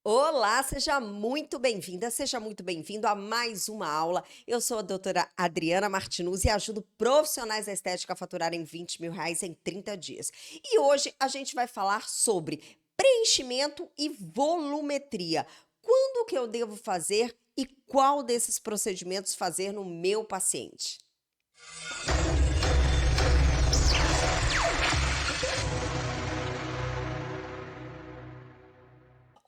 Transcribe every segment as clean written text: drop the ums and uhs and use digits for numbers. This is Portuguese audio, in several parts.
Olá, seja muito bem-vinda, seja muito bem-vindo a mais uma aula. Eu sou a doutora Adriana Martinuzzi e ajudo profissionais da estética a faturarem R$ 20.000 em 30 dias. E hoje a gente vai falar sobre preenchimento e volumetria. Quando que eu devo fazer e qual desses procedimentos fazer no meu paciente?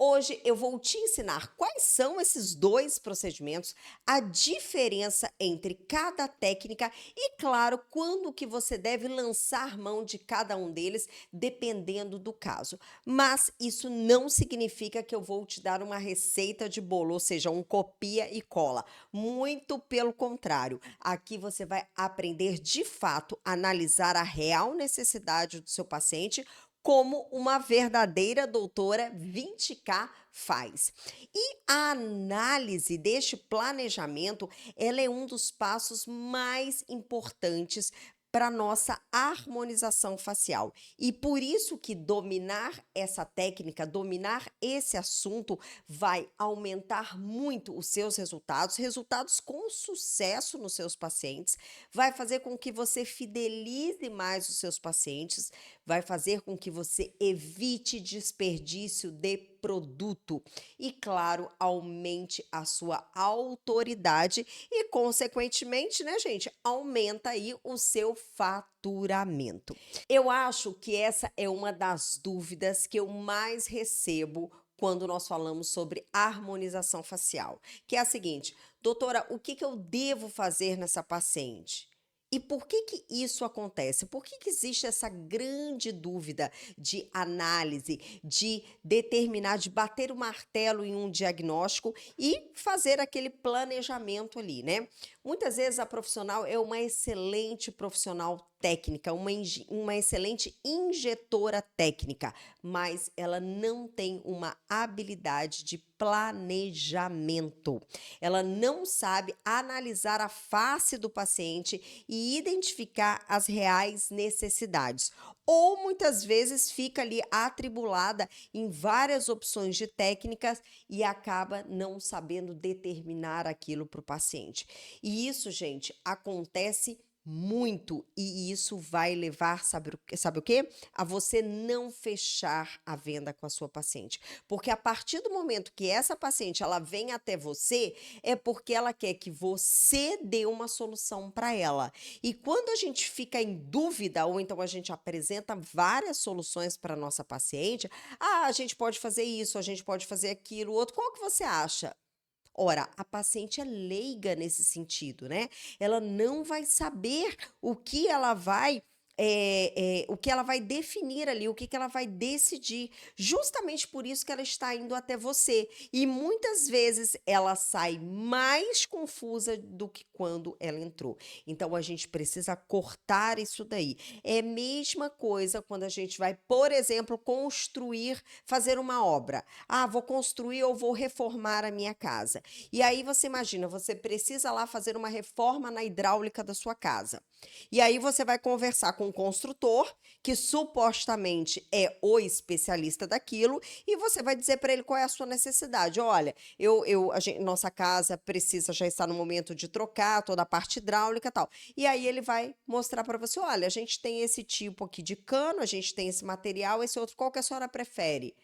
Hoje eu vou te ensinar quais são esses dois procedimentos, a diferença entre cada técnica e, claro, quando que você deve lançar mão de cada um deles, dependendo do caso. Mas isso não significa que eu vou te dar uma receita de bolo, ou seja, um copia e cola. Muito pelo contrário, aqui você vai aprender de fato a analisar a real necessidade do seu paciente como uma verdadeira doutora 20K faz. E a análise deste planejamento, ela é um dos passos mais importantes para nossa harmonização facial. E por isso que dominar essa técnica, dominar esse assunto vai aumentar muito os seus resultados, resultados com sucesso nos seus pacientes, vai fazer com que você fidelize mais os seus pacientes, vai fazer com que você evite desperdício de produto e, claro, aumente a sua autoridade e, consequentemente, né, gente, aumenta aí o seu faturamento. Eu acho que essa é uma das dúvidas que eu mais recebo quando nós falamos sobre harmonização facial, que é a seguinte: doutora, o que eu devo fazer nessa paciente? E por que que isso acontece? Por que que existe essa grande dúvida de análise, de determinar, de bater o martelo em um diagnóstico e fazer aquele planejamento ali, né? Muitas vezes a profissional é uma excelente profissional técnica, uma excelente injetora técnica, mas ela não tem uma habilidade de planejamento. Ela não sabe analisar a face do paciente e identificar as reais necessidades. Ou muitas vezes fica ali atribulada em várias opções de técnicas e acaba não sabendo determinar aquilo para o paciente. E isso, gente, acontece muito, e isso vai levar, sabe o quê? A você não fechar a venda com a sua paciente. Porque a partir do momento que essa paciente ela vem até você, é porque ela quer que você dê uma solução para ela. E quando a gente fica em dúvida, ou então a gente apresenta várias soluções para nossa paciente, a gente pode fazer isso, a gente pode fazer aquilo, outro, qual que você acha? Ora, a paciente é leiga nesse sentido, né? Ela não vai saber o que ela vai o que ela vai definir ali, o que que ela vai decidir. Justamente por isso que ela está indo até você. E muitas vezes ela sai mais confusa do que quando ela entrou. Então a gente precisa cortar isso daí. É a mesma coisa quando a gente vai, por exemplo, construir, fazer uma obra. Ah, vou construir ou vou reformar a minha casa. E aí você imagina, você precisa lá fazer uma reforma na hidráulica da sua casa. E aí você vai conversar com o construtor, que supostamente é o especialista daquilo, e você vai dizer para ele qual é a sua necessidade. Olha, nossa casa precisa já estar no momento de trocar toda a parte hidráulica e tal. E aí ele vai mostrar para você, olha, a gente tem esse tipo aqui de cano, a gente tem esse material, esse outro, qual que a senhora prefere?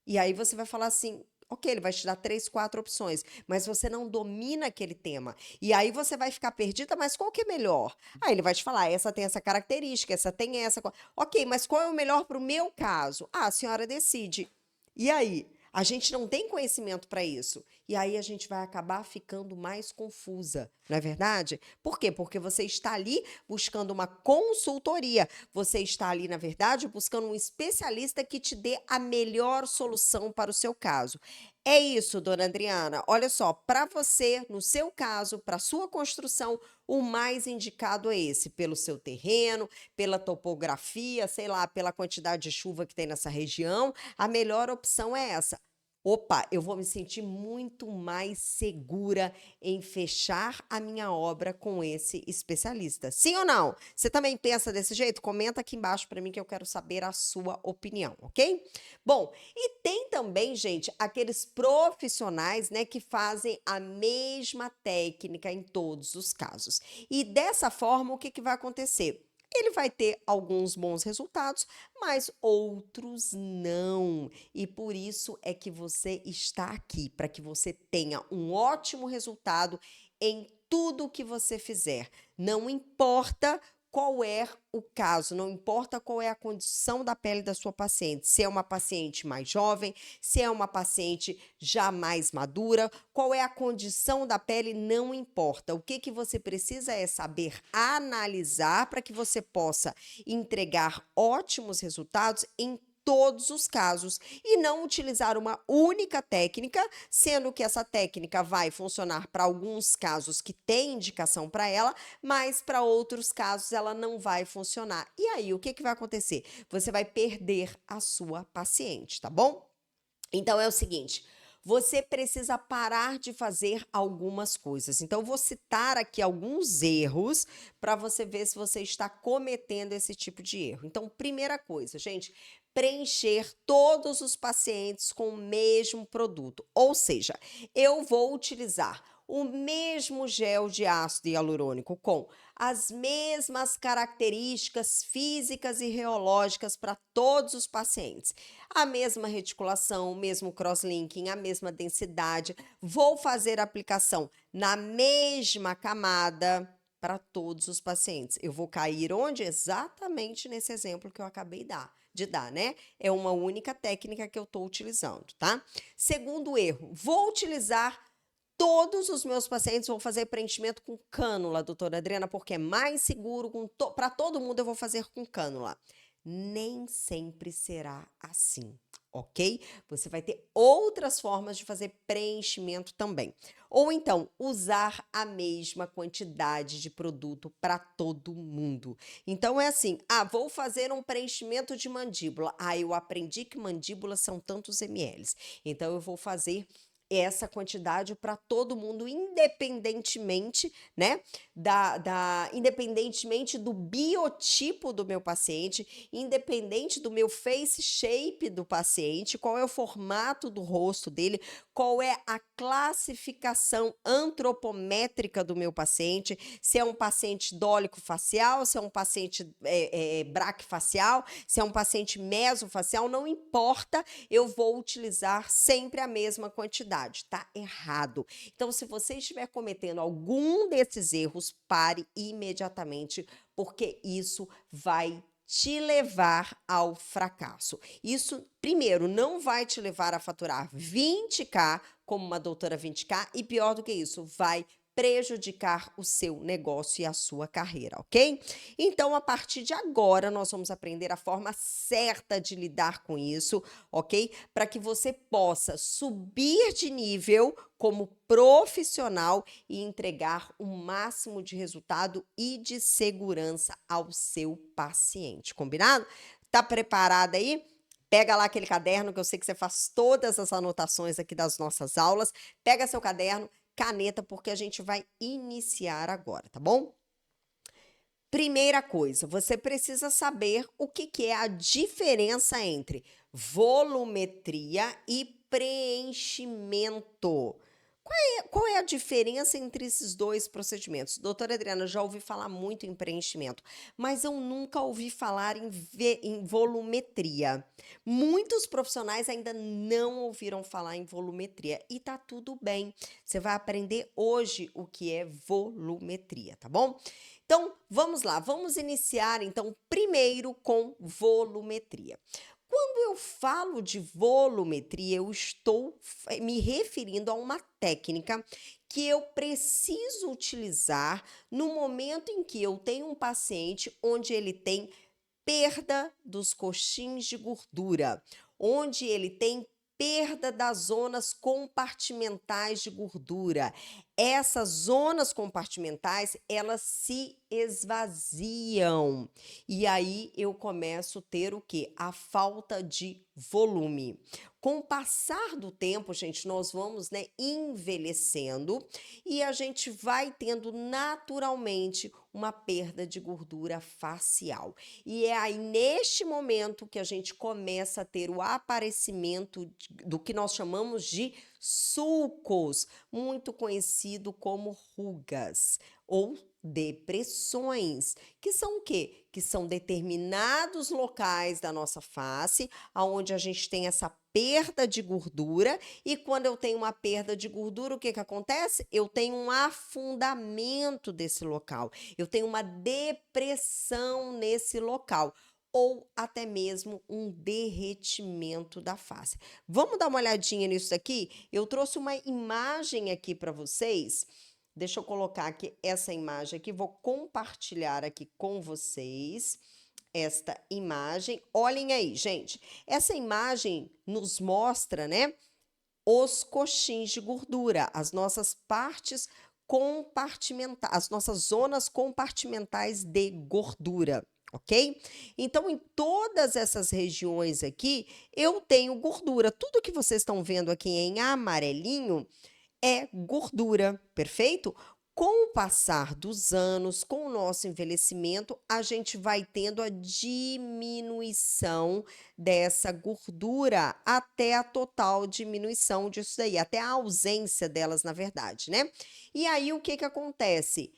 E aí você vai falar assim, ok, ele vai te dar 3, 4 opções, mas você não domina aquele tema. E aí você vai ficar perdida, mas qual que é melhor? Aí ele vai te falar, essa tem essa característica, essa tem essa. Ok, mas qual é o melhor para o meu caso? Ah, a senhora decide. E aí? A gente não tem conhecimento para isso. E aí a gente vai acabar ficando mais confusa, não é verdade? Por quê? Porque você está ali buscando uma consultoria. Você está ali, na verdade, buscando um especialista que te dê a melhor solução para o seu caso. É isso, dona Adriana. Olha só, para você, no seu caso, para sua construção, o mais indicado é esse, pelo seu terreno, pela topografia, sei lá, pela quantidade de chuva que tem nessa região, a melhor opção é essa. Opa, eu vou me sentir muito mais segura em fechar a minha obra com esse especialista. Sim ou não? Você também pensa desse jeito? Comenta aqui embaixo para mim que eu quero saber a sua opinião, ok? Bom, e tem também, gente, aqueles profissionais, né, que fazem a mesma técnica em todos os casos. E dessa forma, o que que vai acontecer? Ele vai ter alguns bons resultados, mas outros não. E por isso é que você está aqui, para que você tenha um ótimo resultado em tudo que você fizer. Não importa qual é o caso, não importa qual é a condição da pele da sua paciente, se é uma paciente mais jovem, se é uma paciente já mais madura, qual é a condição da pele, não importa. O que que você precisa é saber analisar para que você possa entregar ótimos resultados em todos os casos e não utilizar uma única técnica, sendo que essa técnica vai funcionar para alguns casos que tem indicação para ela, mas para outros casos ela não vai funcionar. E aí, o que que vai acontecer? Você vai perder a sua paciente, tá bom? Então é o seguinte, você precisa parar de fazer algumas coisas. Então, eu vou citar aqui alguns erros para você ver se você está cometendo esse tipo de erro. Então, primeira coisa, gente, preencher todos os pacientes com o mesmo produto. Ou seja, eu vou utilizar o mesmo gel de ácido hialurônico com as mesmas características físicas e reológicas para todos os pacientes. A mesma reticulação, o mesmo crosslinking, a mesma densidade. Vou fazer a aplicação na mesma camada para todos os pacientes. Eu vou cair onde? Exatamente nesse exemplo que eu acabei de dar, né? É uma única técnica que eu estou utilizando, tá? Segundo erro, vou utilizar todos os meus pacientes, vou fazer preenchimento com cânula, doutora Adriana, porque é mais seguro, para todo mundo eu vou fazer com cânula. Nem sempre será assim, ok? Você vai ter outras formas de fazer preenchimento também. Ou então, usar a mesma quantidade de produto para todo mundo. Então, é assim, vou fazer um preenchimento de mandíbula. Eu aprendi que mandíbulas são tantos ml. Então, eu vou fazer essa quantidade para todo mundo, independentemente, né, independentemente do biotipo do meu paciente, independente do meu face shape do paciente, qual é o formato do rosto dele, qual é a classificação antropométrica do meu paciente, se é um paciente dólico facial, se é um paciente braquifacial, se é um paciente mesofacial, não importa, eu vou utilizar sempre a mesma quantidade. Tá errado. Então, se você estiver cometendo algum desses erros, pare imediatamente, porque isso vai te levar ao fracasso. Isso, primeiro, não vai te levar a faturar 20k como uma doutora 20k e pior do que isso, vai prejudicar o seu negócio e a sua carreira, ok? Então, a partir de agora, nós vamos aprender a forma certa de lidar com isso, ok? Para que você possa subir de nível como profissional e entregar o máximo de resultado e de segurança ao seu paciente, combinado? Tá preparada aí? Pega lá aquele caderno que eu sei que você faz todas as anotações aqui das nossas aulas. Pega seu caderno, caneta, porque a gente vai iniciar agora, tá bom? Primeira coisa, você precisa saber o que é a diferença entre volumetria e preenchimento. Qual é a diferença entre esses dois procedimentos? Doutora Adriana, já ouvi falar muito em preenchimento, mas eu nunca ouvi falar em volumetria. Muitos profissionais ainda não ouviram falar em volumetria e tá tudo bem. Você vai aprender hoje o que é volumetria, tá bom? Então, vamos lá, vamos iniciar então primeiro com volumetria. Quando eu falo de volumetria, eu estou me referindo a uma técnica que eu preciso utilizar no momento em que eu tenho um paciente onde ele tem perda dos coxins de gordura, onde ele tem perda das zonas compartimentais de gordura. Essas zonas compartimentais, elas se esvaziam. E aí eu começo a ter o quê? A falta de volume. Com o passar do tempo, gente, nós vamos, né, envelhecendo e a gente vai tendo naturalmente uma perda de gordura facial. E é aí neste momento que a gente começa a ter o aparecimento do que nós chamamos de sulcos, muito conhecido como rugas ou depressões, que são o quê? Que são determinados locais da nossa face, aonde a gente tem essa perda de gordura, e quando eu tenho uma perda de gordura, o que que acontece? Eu tenho um afundamento desse local, eu tenho uma depressão nesse local, ou até mesmo um derretimento da face. Vamos dar uma olhadinha nisso aqui? Eu trouxe uma imagem aqui para vocês. Deixa eu colocar aqui essa imagem aqui, vou compartilhar aqui com vocês esta imagem. Olhem aí, gente. Essa imagem nos mostra, né, os coxins de gordura, as nossas partes compartimentais, as nossas zonas compartimentais de gordura, ok? Então, em todas essas regiões aqui, eu tenho gordura. Tudo que vocês estão vendo aqui em amarelinho é gordura, perfeito? Com o passar dos anos, com o nosso envelhecimento, a gente vai tendo a diminuição dessa gordura até a total diminuição disso daí, até a ausência delas, na verdade, né? E aí o que que acontece?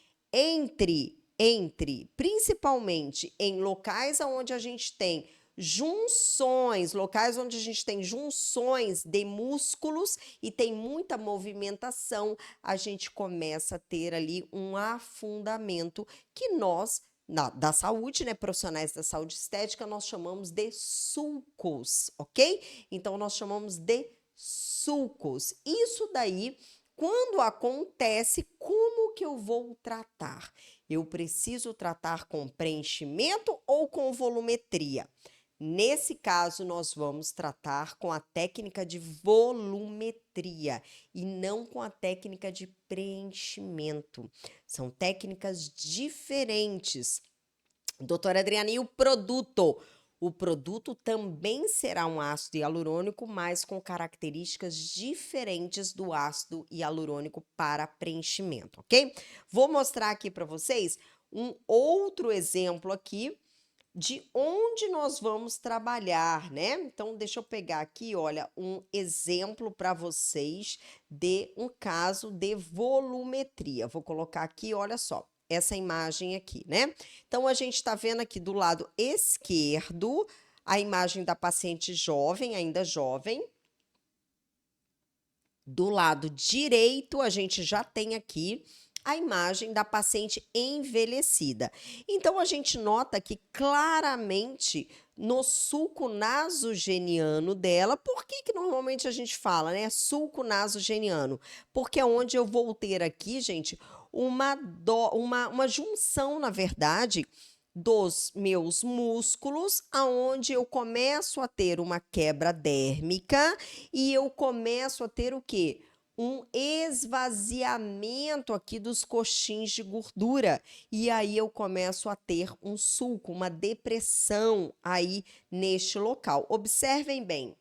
Principalmente em locais onde a gente tem junções, locais onde a gente tem junções de músculos e tem muita movimentação, a gente começa a ter ali um afundamento que nós, da saúde, né, profissionais da saúde estética, nós chamamos de sulcos, ok? Então, nós chamamos de sulcos. Isso daí, quando acontece, como que eu vou tratar? Eu preciso tratar com preenchimento ou com volumetria? Nesse caso, nós vamos tratar com a técnica de volumetria e não com a técnica de preenchimento. São técnicas diferentes. Doutora Adriana, e o produto? O produto também será um ácido hialurônico, mas com características diferentes do ácido hialurônico para preenchimento, ok? Vou mostrar aqui para vocês um outro exemplo aqui de onde nós vamos trabalhar, né? Então, deixa eu pegar aqui, olha, um exemplo para vocês de um caso de volumetria. Vou colocar aqui, olha só, essa imagem aqui, né? Então, a gente está vendo aqui do lado esquerdo a imagem da paciente jovem, ainda jovem. Do lado direito, a gente já tem aqui a imagem da paciente envelhecida. Então, a gente nota que claramente no sulco nasogeniano dela, por que que normalmente a gente fala, né, sulco nasogeniano? Porque é onde eu vou ter aqui, gente, uma junção, na verdade, dos meus músculos, aonde eu começo a ter uma quebra dérmica e eu começo a ter o quê? Um esvaziamento aqui dos coxins de gordura. E aí eu começo a ter um sulco, uma depressão aí neste local. Observem bem.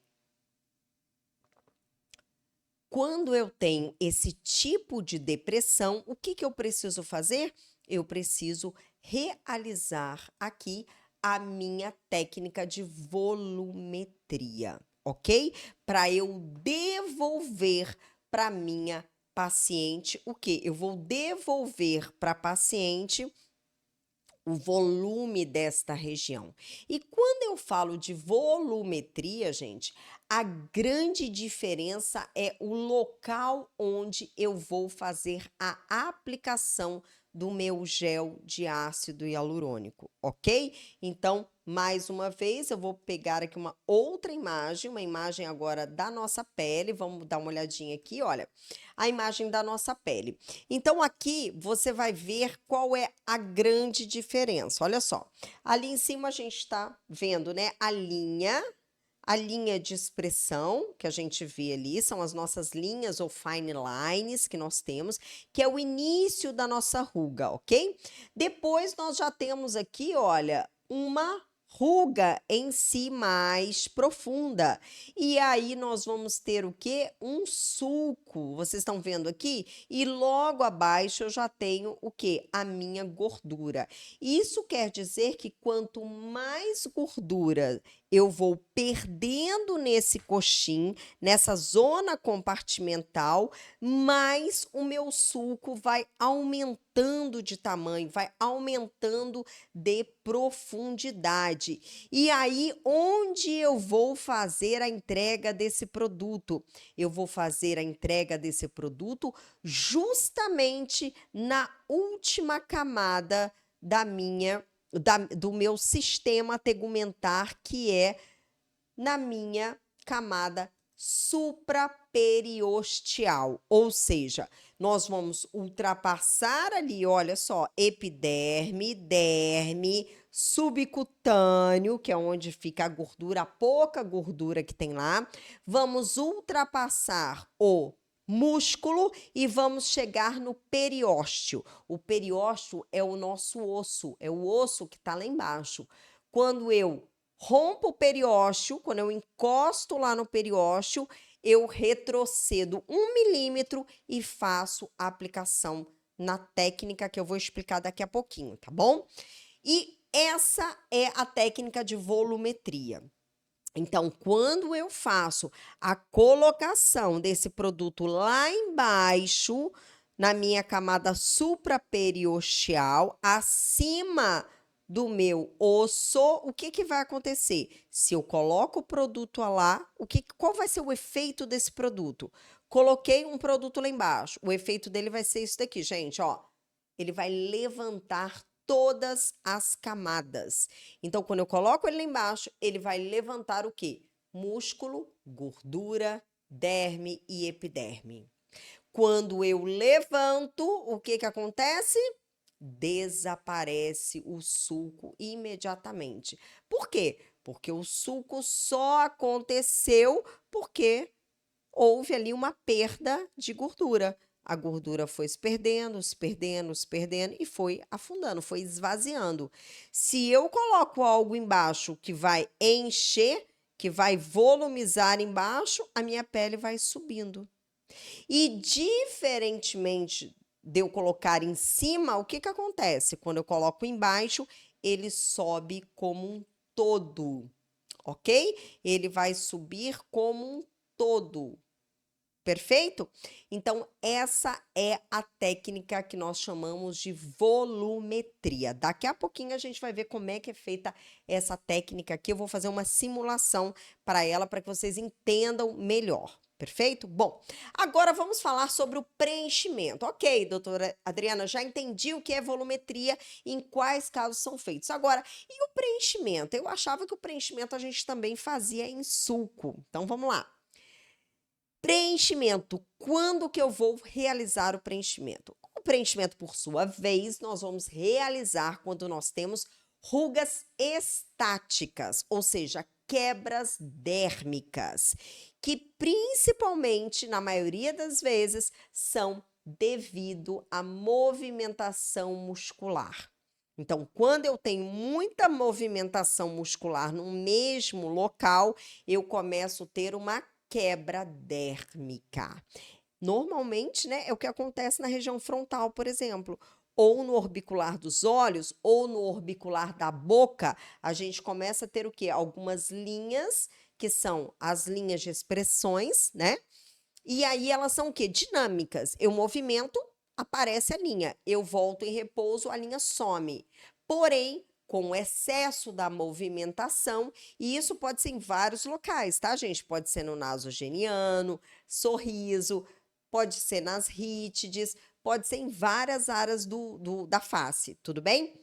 Quando eu tenho esse tipo de depressão, o que que eu preciso fazer? Eu preciso realizar aqui a minha técnica de volumetria, ok? Para eu devolver para minha paciente o quê? Eu vou devolver para a paciente o volume desta região. E quando eu falo de volumetria, gente, a grande diferença é o local onde eu vou fazer a aplicação do meu gel de ácido hialurônico, ok? Então, mais uma vez, eu vou pegar aqui uma outra imagem, uma imagem agora da nossa pele. Vamos dar uma olhadinha aqui, olha, a imagem da nossa pele. Então, aqui você vai ver qual é a grande diferença. Olha só, ali em cima a gente está vendo, né, a linha de expressão que a gente vê ali, são as nossas linhas ou fine lines que nós temos, que é o início da nossa ruga, ok? Depois nós já temos aqui, olha, uma ruga em si mais profunda. E aí nós vamos ter o quê? Um sulco. Vocês estão vendo aqui? E logo abaixo eu já tenho o quê? A minha gordura. Isso quer dizer que quanto mais gordura eu vou perdendo nesse coxim, nessa zona compartimental, mais o meu sulco vai aumentando de tamanho, vai aumentando de profundidade. E aí, onde eu vou fazer a entrega desse produto? Eu vou fazer a entrega desse produto justamente na última camada do meu sistema tegumentar, que é na minha camada supraperiosteal, ou seja, nós vamos ultrapassar ali, olha só, epiderme, derme, subcutâneo, que é onde fica a gordura, a pouca gordura que tem lá, vamos ultrapassar o músculo e vamos chegar no periósteo. O periósteo é o nosso osso, é o osso que está lá embaixo. Quando eu rompo o periósteo, quando eu encosto lá no periósteo, eu retrocedo 1 milímetro e faço a aplicação na técnica que eu vou explicar daqui a pouquinho, tá bom? E essa é a técnica de volumetria. Então, quando eu faço a colocação desse produto lá embaixo, na minha camada supraperiosteal, acima do meu osso, o que vai acontecer? Se eu coloco o produto lá, qual vai ser o efeito desse produto? Coloquei um produto lá embaixo, o efeito dele vai ser isso daqui, gente, ó. Ele vai levantar todas as camadas. Então, quando eu coloco ele lá embaixo, ele vai levantar o quê? Músculo, gordura, derme e epiderme. Quando eu levanto, o que acontece? Desaparece o sulco imediatamente. Por quê? Porque o sulco só aconteceu porque houve ali uma perda de gordura. A gordura foi se perdendo, se perdendo, se perdendo e foi afundando, foi esvaziando. Se eu coloco algo embaixo que vai encher, que vai volumizar embaixo, a minha pele vai subindo. E diferentemente de eu colocar em cima, o que acontece? Quando eu coloco embaixo, ele sobe como um todo, ok? Ele vai subir como um todo. Perfeito? Então, essa é a técnica que nós chamamos de volumetria. Daqui a pouquinho a gente vai ver como é que é feita essa técnica aqui. Eu vou fazer uma simulação para ela, para que vocês entendam melhor. Perfeito? Bom, agora vamos falar sobre o preenchimento. Ok, doutora Adriana, já entendi o que é volumetria e em quais casos são feitos. Agora, e o preenchimento? Eu achava que o preenchimento a gente também fazia em sulco. Então, vamos lá. Preenchimento. Quando que eu vou realizar o preenchimento? O preenchimento, por sua vez, nós vamos realizar quando nós temos rugas estáticas, ou seja, quebras dérmicas, que principalmente, na maioria das vezes, são devido à movimentação muscular. Então, quando eu tenho muita movimentação muscular no mesmo local, eu começo a ter uma quebra dérmica. Normalmente, né, é o que acontece na região frontal, por exemplo, ou no orbicular dos olhos, ou no orbicular da boca, a gente começa a ter o quê? Algumas linhas, que são as linhas de expressões, né? E aí elas são o quê? Dinâmicas. Eu movimento, aparece a linha. Eu volto em repouso, a linha some. Porém, com o excesso da movimentação, e isso pode ser em vários locais, tá, gente? Pode ser no nasogeniano, sorriso, pode ser nas rítides, pode ser em várias áreas da face, tudo bem?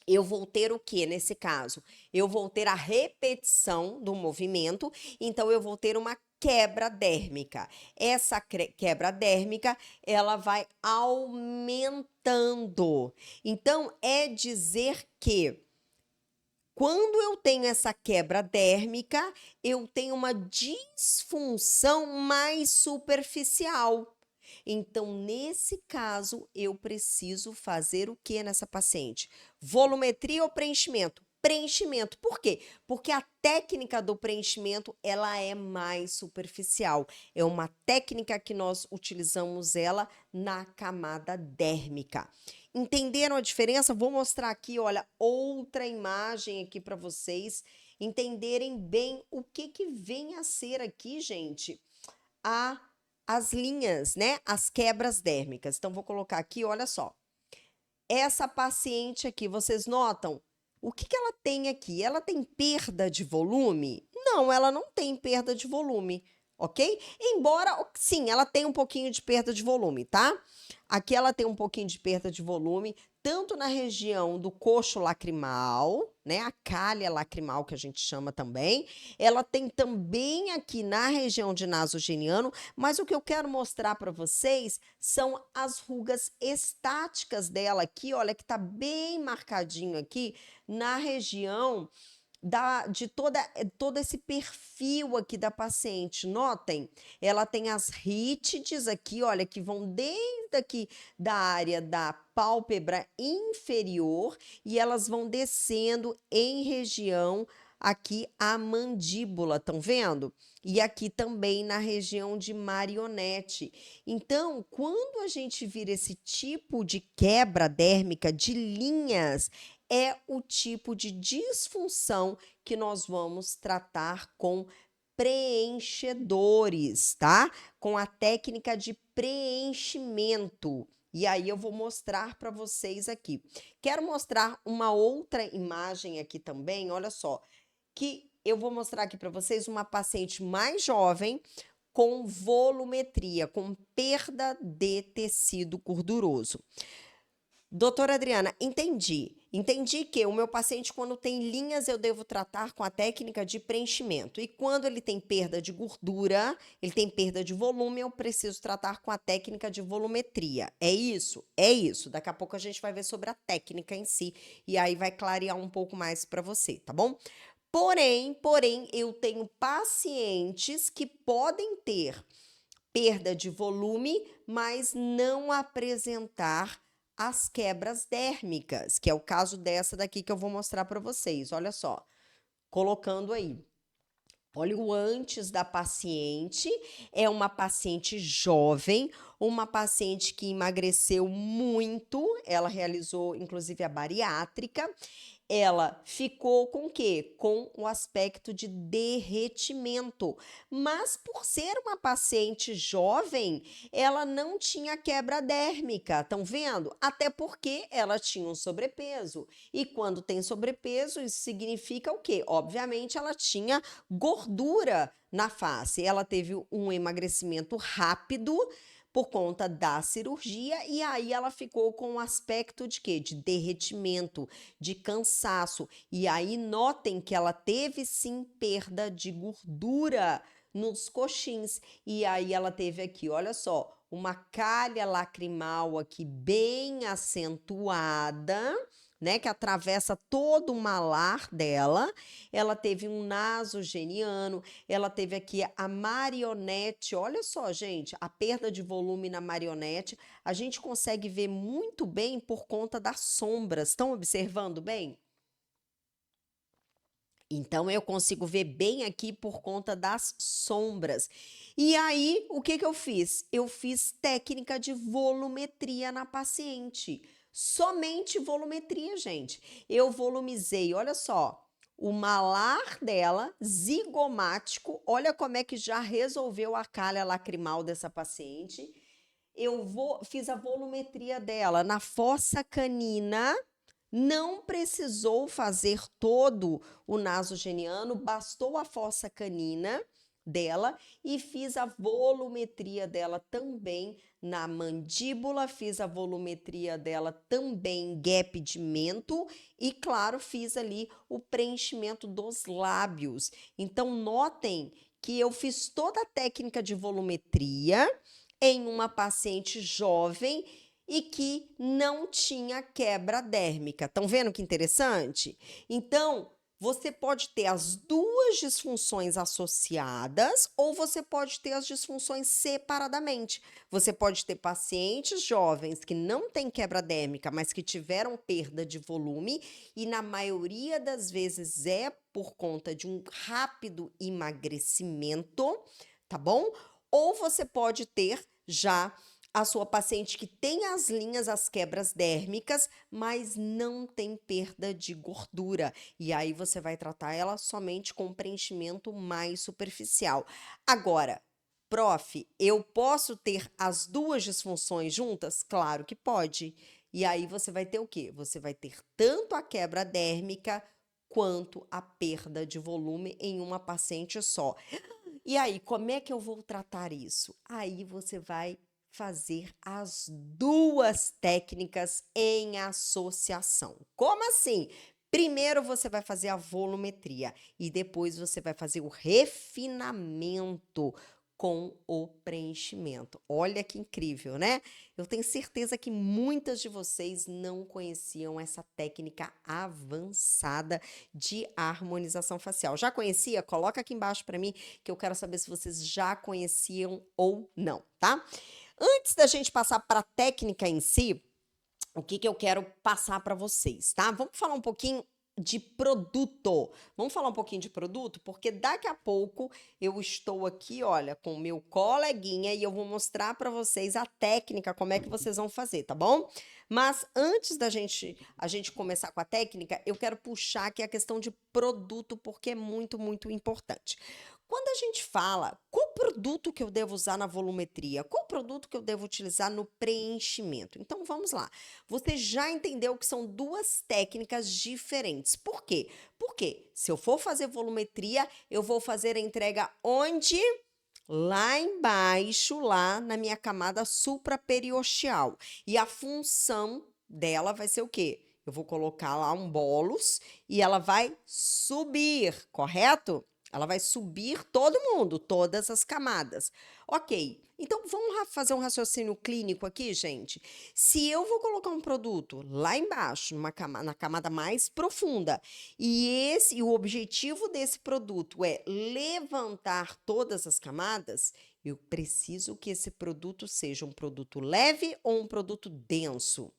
Eu vou ter o que nesse caso? Eu vou ter a repetição do movimento, então eu vou ter uma quebra dérmica. Essa quebra dérmica, ela vai aumentando. Então, é dizer que quando eu tenho essa quebra dérmica, eu tenho uma disfunção mais superficial. Então, nesse caso, eu preciso fazer o que nessa paciente? Volumetria ou preenchimento? preenchimento. Por quê? Porque a técnica do preenchimento, ela é mais superficial. É uma técnica que nós utilizamos ela na camada dérmica. Entenderam a diferença? Vou mostrar aqui, olha, outra imagem aqui para vocês entenderem bem o que vem a ser aqui, gente, as linhas, né? As quebras dérmicas. Então, vou colocar aqui, olha só. Essa paciente aqui, vocês notam? O que ela tem aqui? Ela tem perda de volume? Não, ela não tem perda de volume, ok? Embora, sim, ela tem um pouquinho de perda de volume, tá? Aqui ela tem um pouquinho de perda de volume, tanto na região do coxo lacrimal, né? A cálea lacrimal, que a gente chama também. Ela tem também aqui na região de nasogeniano, mas o que eu quero mostrar para vocês são as rugas estáticas dela aqui, olha, que tá bem marcadinho aqui na região de todo esse perfil aqui da paciente. Notem, ela tem as rítides aqui, olha, que vão desde aqui da área da pálpebra inferior e elas vão descendo em região aqui a mandíbula, estão vendo? E aqui também na região de marionete. Então, quando a gente vira esse tipo de quebra dérmica de linhas, é o tipo de disfunção que nós vamos tratar com preenchedores, tá? Com a técnica de preenchimento. E aí eu vou mostrar para vocês aqui. Quero mostrar uma outra imagem aqui também, olha só, que eu vou mostrar aqui para vocês uma paciente mais jovem com volumetria, com perda de tecido gorduroso. Doutora Adriana, entendi. Entendi que o meu paciente, quando tem linhas, eu devo tratar com a técnica de preenchimento. E quando ele tem perda de gordura, ele tem perda de volume, eu preciso tratar com a técnica de volumetria. É isso? É isso. Daqui a pouco a gente vai ver sobre a técnica em si. E aí vai clarear um pouco mais para você, tá bom? Porém, eu tenho pacientes que podem ter perda de volume, mas não apresentar as quebras dérmicas, que é o caso dessa daqui que eu vou mostrar para vocês. Olha só, colocando aí. Olha o antes da paciente, é uma paciente jovem, uma paciente que emagreceu muito, ela realizou inclusive a bariátrica. Ela ficou com o quê? Com o aspecto de derretimento. Mas por ser uma paciente jovem, ela não tinha quebra dérmica, estão vendo? Até porque ela tinha um sobrepeso. E quando tem sobrepeso, isso significa o quê? Obviamente, ela tinha gordura na face. Ela teve um emagrecimento rápido por conta da cirurgia, e aí ela ficou com um aspecto de quê? De derretimento, de cansaço. E aí notem que ela teve sim perda de gordura nos coxins. E aí ela teve aqui, olha só, uma calha lacrimal aqui bem acentuada, né, que atravessa todo o malar dela. Ela teve um nasogeniano, ela teve aqui a marionete. Olha só, gente, a perda de volume na marionete, a gente consegue ver muito bem por conta das sombras. Estão observando bem? Então, eu consigo ver bem aqui por conta das sombras. E aí, o que eu fiz? Eu fiz técnica de volumetria na paciente. Somente volumetria, gente. Eu volumizei, olha só, o malar dela, zigomático. Olha como é que já resolveu a calha lacrimal dessa paciente. Fiz a volumetria dela na fossa canina. Não precisou fazer todo o nasogeniano, bastou a fossa canina dela e fiz a volumetria dela também na mandíbula, fiz a volumetria dela também em gap de mento e, claro, fiz ali o preenchimento dos lábios. Então, notem que eu fiz toda a técnica de volumetria em uma paciente jovem e que não tinha quebra dérmica. Estão vendo que interessante? Então, Você pode ter as duas disfunções associadas ou você pode ter as disfunções separadamente. Você pode ter pacientes jovens que não têm quebra dérmica, mas que tiveram perda de volume, e na maioria das vezes é por conta de um rápido emagrecimento, tá bom? Ou você pode ter já a sua paciente que tem as linhas, as quebras dérmicas, mas não tem perda de gordura. E aí você vai tratar ela somente com preenchimento mais superficial. Agora, prof, eu posso ter as duas disfunções juntas? Claro que pode. E aí você vai ter o quê? Você vai ter tanto a quebra dérmica quanto a perda de volume em uma paciente só. E aí, como é que eu vou tratar isso? Aí você vai fazer as duas técnicas em associação. Como assim? Primeiro você vai fazer a volumetria e depois você vai fazer o refinamento com o preenchimento. Olha que incrível, né? Eu tenho certeza que muitas de vocês não conheciam essa técnica avançada de harmonização facial. Já conhecia? Coloca aqui embaixo para mim que eu quero saber se vocês já conheciam ou não, tá? Antes da gente passar para a técnica em si, o que eu quero passar para vocês, tá? Vamos falar um pouquinho de produto. Vamos falar um pouquinho de produto, porque daqui a pouco eu estou aqui, olha, com o meu coleguinha e eu vou mostrar para vocês a técnica, como é que vocês vão fazer, tá bom? Mas antes da a gente começar com a técnica, eu quero puxar aqui a questão de produto, porque é muito, muito importante. Quando a gente fala qual produto que eu devo usar na volumetria, qual produto que eu devo utilizar no preenchimento? Então vamos lá. Você já entendeu que são duas técnicas diferentes. Por quê? Porque se eu for fazer volumetria, eu vou fazer a entrega onde? Lá embaixo, lá na minha camada supraperiosteal. E a função dela vai ser o quê? Eu vou colocar lá um bolus e ela vai subir, correto? Ela vai subir todo mundo, todas as camadas. Ok, então vamos fazer um raciocínio clínico aqui, gente? Se eu vou colocar um produto lá embaixo, na camada mais profunda, e o objetivo desse produto é levantar todas as camadas, eu preciso que esse produto seja um produto leve ou um produto denso.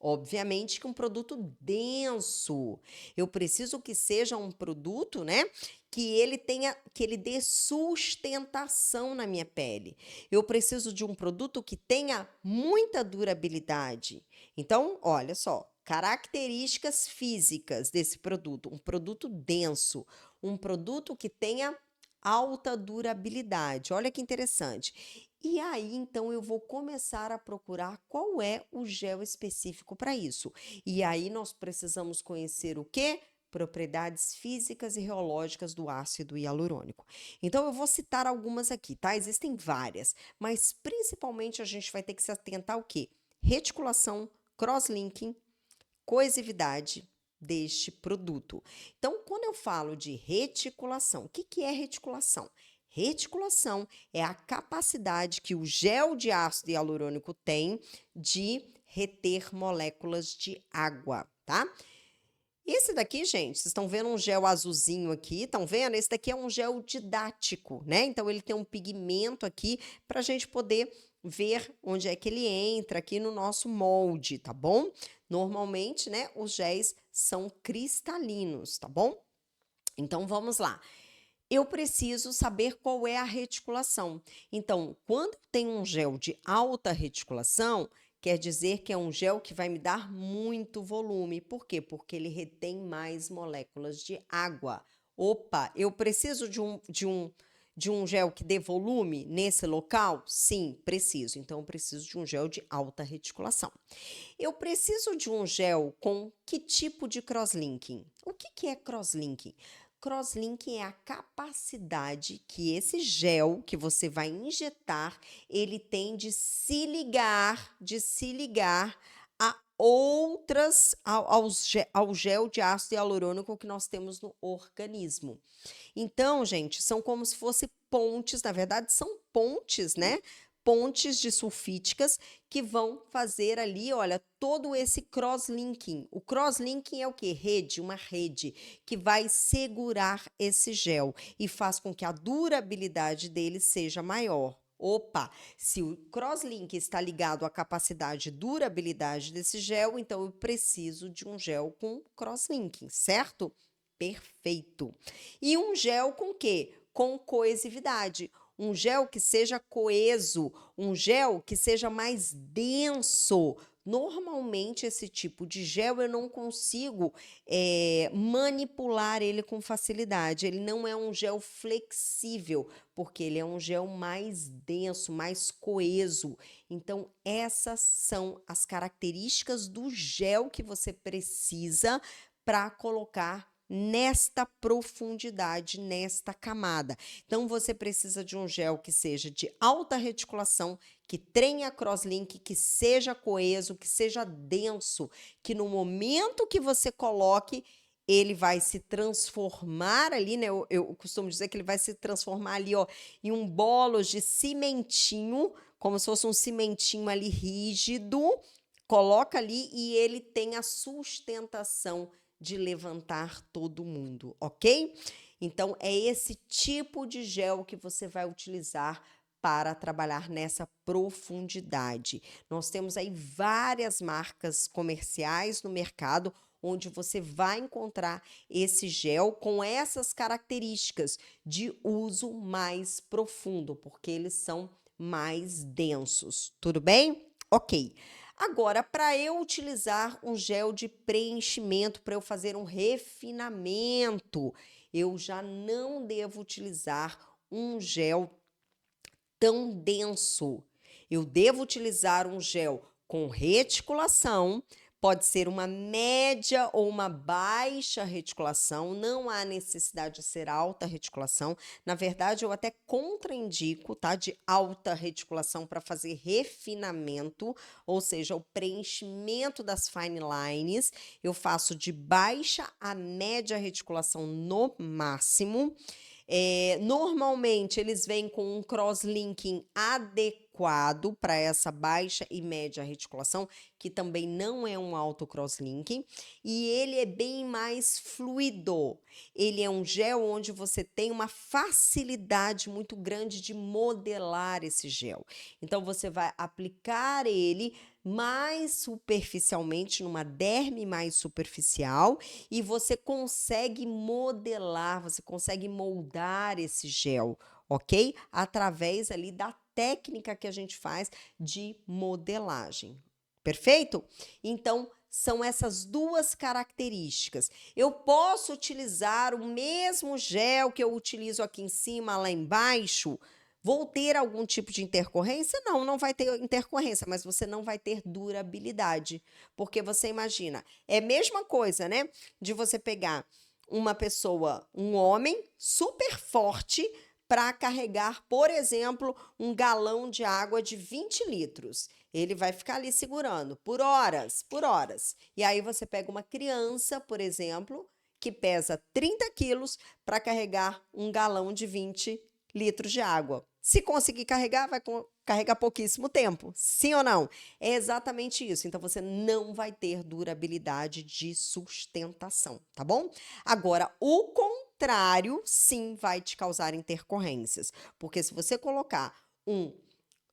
Obviamente que um produto denso. Eu preciso que seja um produto, né, que ele dê sustentação na minha pele. Eu preciso de um produto que tenha muita durabilidade. Então, olha só, características físicas desse produto, um produto denso, um produto que tenha alta durabilidade. Olha que interessante. E aí, então, eu vou começar a procurar qual é o gel específico para isso. E aí, nós precisamos conhecer o quê? Propriedades físicas e reológicas do ácido hialurônico. Então, eu vou citar algumas aqui, tá? Existem várias, mas principalmente a gente vai ter que se atentar ao quê? Reticulação, crosslinking, coesividade deste produto. Então, quando eu falo de reticulação, o que é reticulação? Reticulação é a capacidade que o gel de ácido hialurônico tem de reter moléculas de água, tá? Esse daqui, gente, vocês estão vendo um gel azulzinho aqui, estão vendo? Esse daqui é um gel didático, né? Então, ele tem um pigmento aqui para a gente poder ver onde é que ele entra aqui no nosso molde, tá bom? Normalmente, né, os géis são cristalinos, tá bom? Então, vamos lá. Eu preciso saber qual é a reticulação. Então, quando eu tenho um gel de alta reticulação, quer dizer que é um gel que vai me dar muito volume. Por quê? Porque ele retém mais moléculas de água. Opa, eu preciso de um gel que dê volume nesse local? Sim, preciso. Então, eu preciso de um gel de alta reticulação. Eu preciso de um gel com que tipo de crosslinking? O que é crosslinking? Crosslinking é a capacidade que esse gel que você vai injetar, ele tem de se ligar a outras, ao gel de ácido hialurônico que nós temos no organismo. Então, gente, são como se fossem pontes, na verdade, são pontes, né? pontes de sulfíticas que vão fazer ali, olha, todo esse cross-linking. O cross-linking é o quê? Uma rede que vai segurar esse gel e faz com que a durabilidade dele seja maior. Opa, se o crosslink está ligado à capacidade e durabilidade desse gel, então eu preciso de um gel com crosslinking, certo? Perfeito. E um gel com quê? Com coesividade. Um gel que seja coeso, um gel que seja mais denso. Normalmente, esse tipo de gel eu não consigo manipular ele com facilidade. Ele não é um gel flexível, porque ele é um gel mais denso, mais coeso. Então, essas são as características do gel que você precisa para colocar nesta profundidade, nesta camada. Então, você precisa de um gel que seja de alta reticulação, que tenha crosslink, que seja coeso, que seja denso, que no momento que você coloque, ele vai se transformar ali, né? Eu costumo dizer que ele vai se transformar ali, ó, em um bolos de cimentinho, como se fosse um cimentinho ali rígido. Coloca ali e ele tem a sustentação de levantar todo mundo, ok? Então, é esse tipo de gel que você vai utilizar para trabalhar nessa profundidade. Nós temos aí várias marcas comerciais no mercado onde você vai encontrar esse gel com essas características de uso mais profundo, porque eles são mais densos. Tudo bem? Ok. Agora, para eu utilizar um gel de preenchimento, para eu fazer um refinamento, eu já não devo utilizar um gel tão denso. Eu devo utilizar um gel com reticulação, pode ser uma média ou uma baixa reticulação, não há necessidade de ser alta reticulação. Na verdade, eu até contraindico, tá, de alta reticulação para fazer refinamento, ou seja, o preenchimento das fine lines. Eu faço de baixa a média reticulação no máximo. Normalmente eles vêm com um crosslinking adequado para essa baixa e média reticulação, que também não é um alto crosslinking, e ele é bem mais fluido. Ele é um gel onde você tem uma facilidade muito grande de modelar esse gel. Então você vai aplicar ele mais superficialmente, numa derme mais superficial, e você consegue modelar, você consegue moldar esse gel, ok? Através ali da técnica que a gente faz de modelagem. Perfeito? Então, são essas duas características. Eu posso utilizar o mesmo gel que eu utilizo aqui em cima, lá embaixo? Vou ter algum tipo de intercorrência? Não, não vai ter intercorrência, mas você não vai ter durabilidade. Porque você imagina, é a mesma coisa, né? De você pegar uma pessoa, um homem super forte, para carregar, por exemplo, um galão de água de 20 litros. Ele vai ficar ali segurando por horas, por horas. E aí você pega uma criança, por exemplo, que pesa 30 quilos para carregar um galão de 20 litros de água. Se conseguir carregar, vai carregar pouquíssimo tempo. Sim ou não? É exatamente isso. Então você não vai ter durabilidade de sustentação, tá bom? Agora, o contrário, sim, vai te causar intercorrências. Porque se você colocar um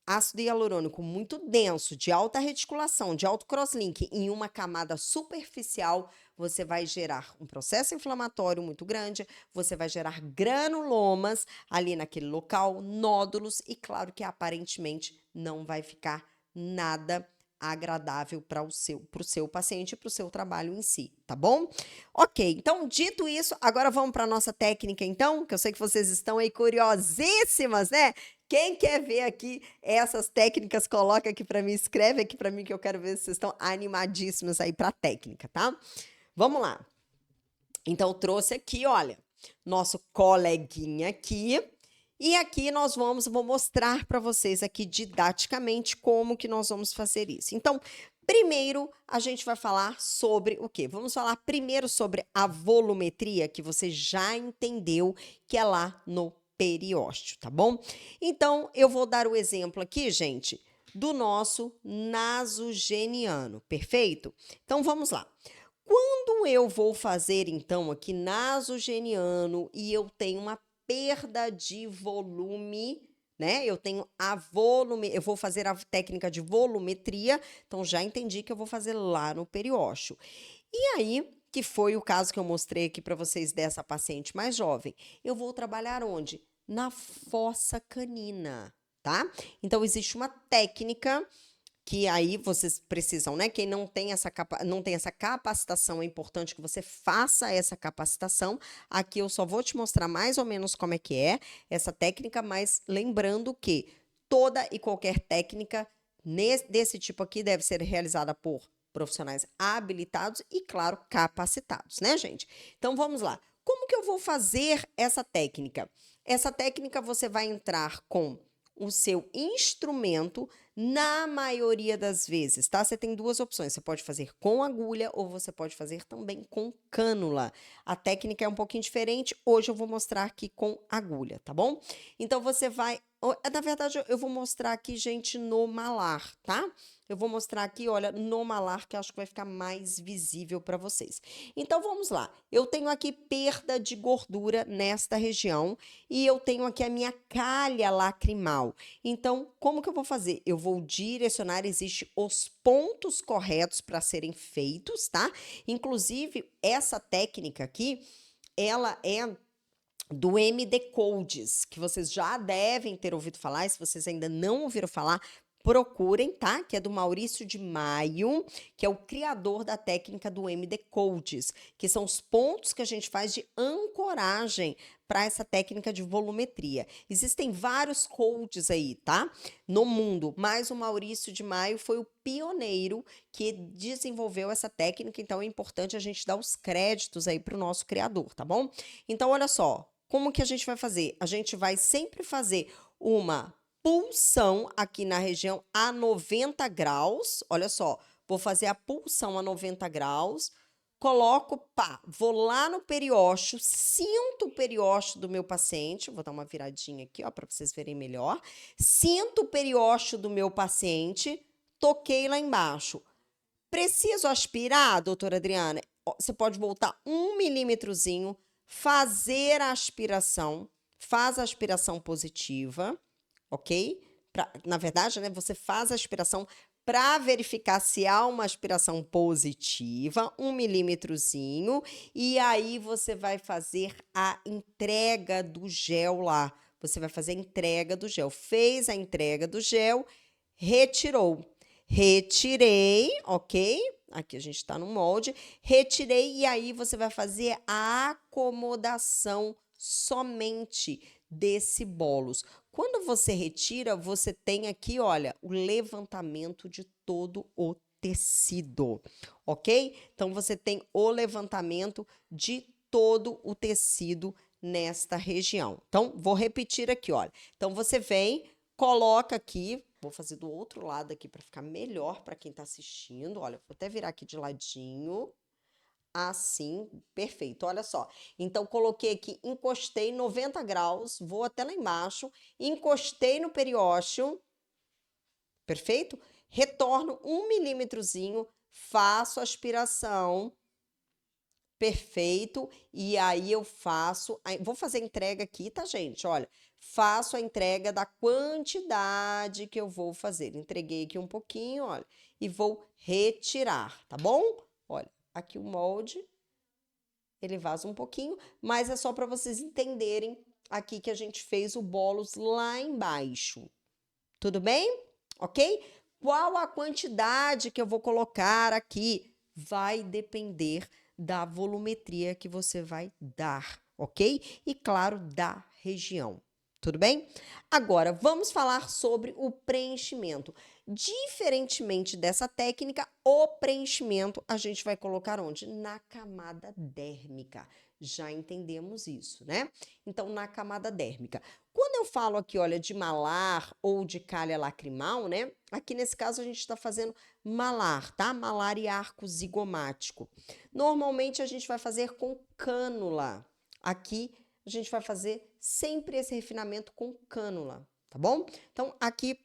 ácido hialurônico muito denso, de alta reticulação, de alto crosslink em uma camada superficial, você vai gerar um processo inflamatório muito grande, você vai gerar granulomas ali naquele local, nódulos, e claro que aparentemente não vai ficar nada agradável para o seu paciente e para o seu trabalho em si, tá bom? Ok, então dito isso, agora vamos para a nossa técnica então, que eu sei que vocês estão aí curiosíssimas, né? Quem quer ver aqui essas técnicas, coloca aqui para mim, escreve aqui para mim que eu quero ver se vocês estão animadíssimos aí para a técnica, tá? Vamos lá. Então, eu trouxe aqui, olha, nosso coleguinha aqui. E aqui vou mostrar para vocês aqui didaticamente como que nós vamos fazer isso. Então, primeiro a gente vai falar sobre o quê? Vamos falar primeiro sobre a volumetria, que você já entendeu, que é lá no periósteo, tá bom? Então, eu vou dar o exemplo aqui, gente, do nosso nasogeniano, perfeito? Então, vamos lá. Quando eu vou fazer, então, aqui nasogeniano e eu tenho uma perda de volume, né? Eu tenho eu vou fazer a técnica de volumetria, então já entendi que eu vou fazer lá no periósteo. E aí, que foi o caso que eu mostrei aqui para vocês dessa paciente mais jovem, eu vou trabalhar onde? Na fossa canina, tá? Então, existe uma técnica que aí vocês precisam, né? Quem não tem essa capacitação, é importante que você faça essa capacitação. Aqui eu só vou te mostrar mais ou menos como é que é essa técnica, mas lembrando que toda e qualquer técnica desse tipo aqui deve ser realizada por profissionais habilitados e, claro, capacitados, né, gente? Então vamos lá. Como que eu vou fazer essa técnica? Essa técnica você vai entrar com o seu instrumento na maioria das vezes, tá? Você tem duas opções, você pode fazer com agulha ou você pode fazer também com cânula. A técnica é um pouquinho diferente, hoje eu vou mostrar aqui com agulha, tá bom? Então você vai, na verdade eu vou mostrar aqui, gente, no malar, tá? Eu vou mostrar aqui, olha, no malar, que eu acho que vai ficar mais visível para vocês. Então vamos lá, eu tenho aqui perda de gordura nesta região e eu tenho aqui a minha calha lacrimal. Então, como que eu vou fazer? Eu vou direcionar, existe os pontos corretos para serem feitos, tá? Inclusive, essa técnica aqui, ela é do MD Codes, que vocês já devem ter ouvido falar, e se vocês ainda não ouviram falar, procurem, tá? Que é do Maurício de Maio, que é o criador da técnica do MD Codes, que são os pontos que a gente faz de ancoragem para essa técnica de volumetria. Existem vários codes aí, tá? No mundo, mas o Maurício de Maio foi o pioneiro que desenvolveu essa técnica, então é importante a gente dar os créditos aí para o nosso criador, tá bom? Então, olha só, como que a gente vai fazer? A gente vai sempre fazer uma pulsão aqui na região a 90 graus. Olha só, vou fazer a pulsão a 90 graus. Coloco, pá, vou lá no periósteo, sinto o periósteo do meu paciente. Vou dar uma viradinha aqui, ó, para vocês verem melhor. Sinto o periósteo do meu paciente, toquei lá embaixo. Preciso aspirar, doutora Adriana? Você pode voltar 1 milímetrozinho, fazer a aspiração, faz a aspiração positiva, ok? Na verdade, né, você faz a aspiração para verificar se há uma aspiração positiva, 1 milímetrozinho, e aí você vai fazer a entrega do gel lá. Você vai fazer a entrega do gel. Fez a entrega do gel, retirou. Retirei, ok? Aqui a gente está no molde. Retirei e aí você vai fazer a acomodação somente desse bolos. Quando você retira, você tem aqui, olha, o levantamento de todo o tecido, ok? Então, você tem o levantamento de todo o tecido nesta região. Então, vou repetir aqui, olha. Então, você vem, coloca aqui, vou fazer do outro lado aqui para ficar melhor para quem está assistindo. Olha, vou até virar aqui de ladinho. Assim, perfeito, olha só. Então, coloquei aqui, encostei 90 graus, vou até lá embaixo, encostei no periósteo, perfeito? Retorno 1 milímetrozinho, faço aspiração, perfeito, e aí eu faço, vou fazer a entrega aqui, tá, gente? Olha, faço a entrega da quantidade que eu vou fazer. Entreguei aqui um pouquinho, olha, e vou retirar, tá bom? Olha, aqui o molde, ele vaza um pouquinho, mas é só para vocês entenderem aqui que a gente fez o bolos lá embaixo. Tudo bem? Ok? Qual a quantidade que eu vou colocar aqui? Vai depender da volumetria que você vai dar, ok? E, claro, da região. Tudo bem? Agora, vamos falar sobre o preenchimento. Diferentemente dessa técnica, o preenchimento a gente vai colocar onde? Na camada dérmica. Já entendemos isso, né? Então, na camada dérmica. Quando eu falo aqui, olha, de malar ou de calha lacrimal, né? Aqui nesse caso a gente está fazendo malar, tá? Malar e arco zigomático. Normalmente a gente vai fazer com cânula. Aqui a gente vai fazer sempre esse refinamento com cânula, tá bom? Então, aqui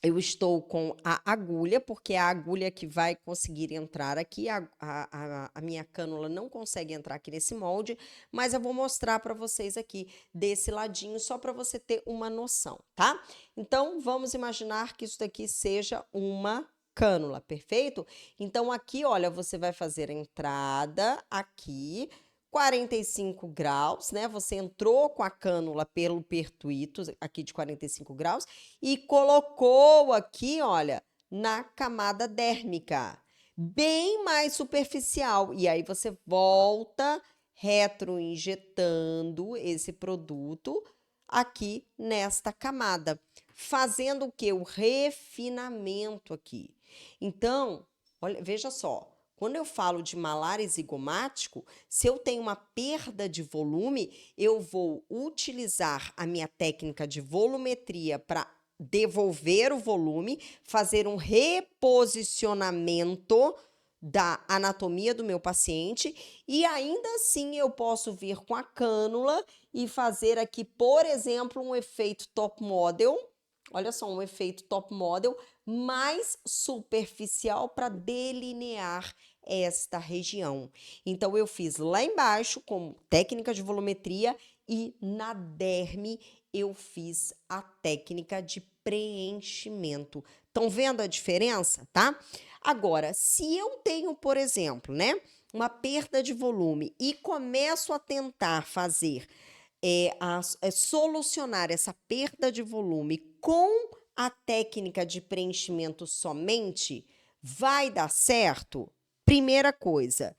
eu estou com a agulha, porque é a agulha que vai conseguir entrar aqui, a minha cânula não consegue entrar aqui nesse molde, mas eu vou mostrar para vocês aqui desse ladinho, só para você ter uma noção, tá? Então, vamos imaginar que isso daqui seja uma cânula, perfeito? Então, aqui, olha, você vai fazer a entrada aqui, 45 graus, né? Você entrou com a cânula pelo pertuito aqui de 45 graus e colocou aqui, olha, na camada dérmica, bem mais superficial. E aí você volta retroinjetando esse produto aqui nesta camada, fazendo o que? O refinamento aqui. Então, olha, veja só. Quando eu falo de malar zigomático, se eu tenho uma perda de volume, eu vou utilizar a minha técnica de volumetria para devolver o volume, fazer um reposicionamento da anatomia do meu paciente e ainda assim eu posso vir com a cânula e fazer aqui, por exemplo, um efeito top model. Olha só, um efeito top model mais superficial para delinear esta região. Então, eu fiz lá embaixo como técnica de volumetria e na derme eu fiz a técnica de preenchimento. Estão vendo a diferença, tá? Agora, se eu tenho, por exemplo, né, uma perda de volume e começo a tentar fazer solucionar essa perda de volume com a técnica de preenchimento somente, vai dar certo? Primeira coisa,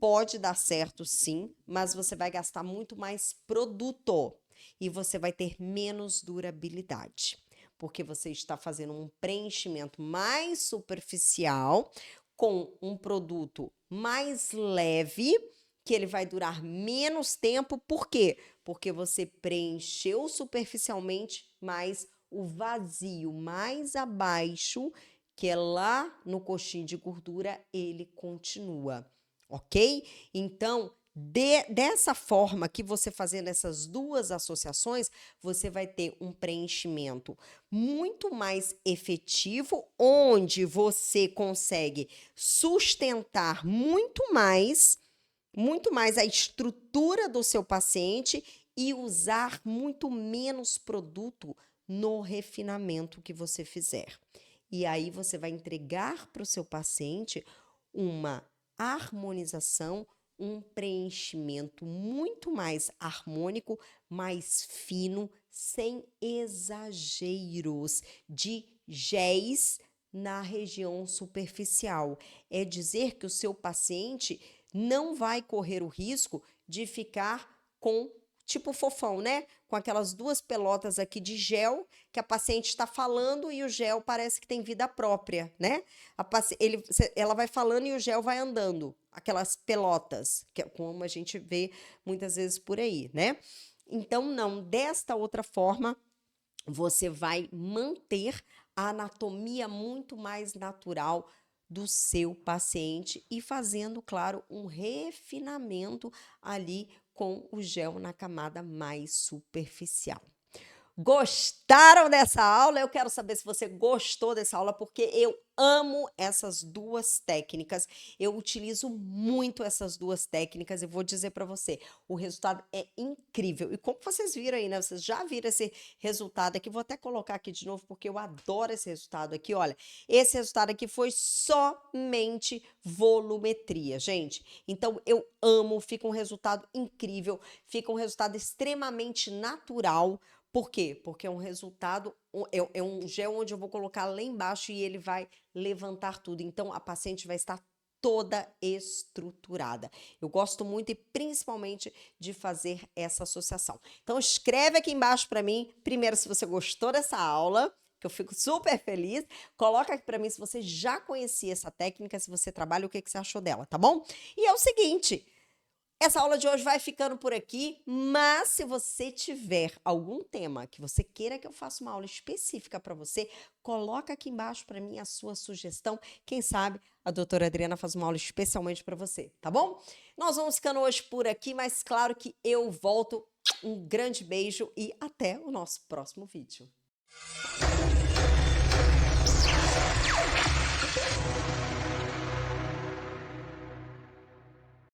pode dar certo sim, mas você vai gastar muito mais produto e você vai ter menos durabilidade, porque você está fazendo um preenchimento mais superficial com um produto mais leve, que ele vai durar menos tempo. Por quê? Porque você preencheu superficialmente, mas o vazio mais abaixo, que é lá no coxinho de gordura, ele continua, ok? Então, dessa forma que você fazendo essas duas associações, você vai ter um preenchimento muito mais efetivo, onde você consegue sustentar muito mais a estrutura do seu paciente e usar muito menos produto no refinamento que você fizer. E aí você vai entregar para o seu paciente uma harmonização, um preenchimento muito mais harmônico, mais fino, sem exageros de géis na região superficial. É dizer que o seu paciente não vai correr o risco de ficar com tipo fofão, né? Com aquelas duas pelotas aqui de gel que a paciente está falando e o gel parece que tem vida própria, né? Ela vai falando e o gel vai andando, aquelas pelotas, que é como a gente vê muitas vezes por aí, né? Então, não, desta outra forma, você vai manter a anatomia muito mais natural do seu paciente e fazendo, claro, um refinamento ali com o gel na camada mais superficial. Gostaram dessa aula? Eu quero saber se você gostou dessa aula, porque eu amo essas duas técnicas. Eu utilizo muito essas duas técnicas e vou dizer para você, o resultado é incrível. E como vocês viram aí, né? Vocês já viram esse resultado aqui. Vou até colocar aqui de novo, porque eu adoro esse resultado aqui. Olha, esse resultado aqui foi somente volumetria, gente. Então, eu amo, fica um resultado incrível, fica um resultado extremamente natural. Por quê? Porque é um resultado, é um gel onde eu vou colocar lá embaixo e ele vai levantar tudo. Então, a paciente vai estar toda estruturada. Eu gosto muito e principalmente de fazer essa associação. Então, escreve aqui embaixo para mim, primeiro, se você gostou dessa aula, que eu fico super feliz. Coloca aqui para mim se você já conhecia essa técnica, se você trabalha, o que você achou dela, tá bom? E é o seguinte... Essa aula de hoje vai ficando por aqui, mas se você tiver algum tema que você queira que eu faça uma aula específica para você, coloca aqui embaixo para mim a sua sugestão. Quem sabe a doutora Adriana faz uma aula especialmente para você, tá bom? Nós vamos ficando hoje por aqui, mas claro que eu volto Um grande beijo e até o nosso próximo vídeo.